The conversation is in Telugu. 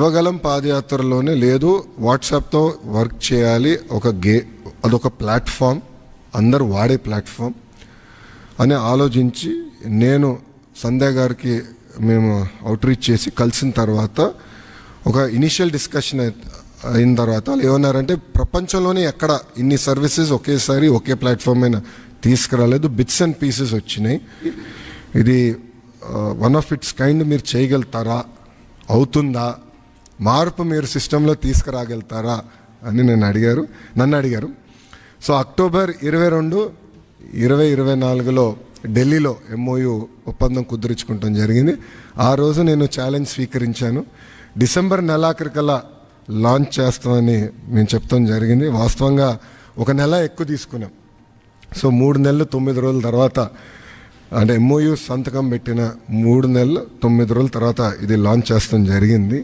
యువగలం పాదయాత్రలోనే లేదు, వాట్సాప్తో వర్క్ చేయాలి, అదొక ప్లాట్ఫామ్, అందరూ వాడే ప్లాట్ఫామ్ అని ఆలోచించి నేను సంధ్య గారికి మేము అవుట్రీచ్ చేసి కలిసిన తర్వాత ఒక ఇనిషియల్ డిస్కషన్ అయిన తర్వాత వాళ్ళు ఏమన్నారంటే ప్రపంచంలోనే ఎక్కడ ఇన్ని సర్వీసెస్ ఒకేసారి ఒకే ప్లాట్ఫామ్ అయినా తీసుకురాలేదు, బిట్స్ అండ్ పీసెస్ వచ్చినాయి, ఇది వన్ ఆఫ్ ఇట్స్ కైండ్, మీరు చేయగలుగుతారా, అవుతుందా, మార్పు మీరు సిస్టంలో తీసుకురాగలుగుతారా అని నన్ను అడిగారు. సో అక్టోబర్ 22, 2024లో ఢిల్లీలో MOU ఒప్పందం కుదుర్చుకుంటాం జరిగింది. ఆ రోజు నేను ఛాలెంజ్ స్వీకరించాను. డిసెంబర్ నెలాఖరికల్లా లాంచ్ చేస్తామని మేము చెప్తాం జరిగింది. వాస్తవంగా ఒక నెల ఎక్కువ తీసుకున్నాం. సో 3 నెలలు 9 రోజుల తర్వాత, అంటే MOU సంతకం పెట్టిన 3 నెలలు 9 రోజుల తర్వాత ఇది లాంచ్ చేస్తాం జరిగింది.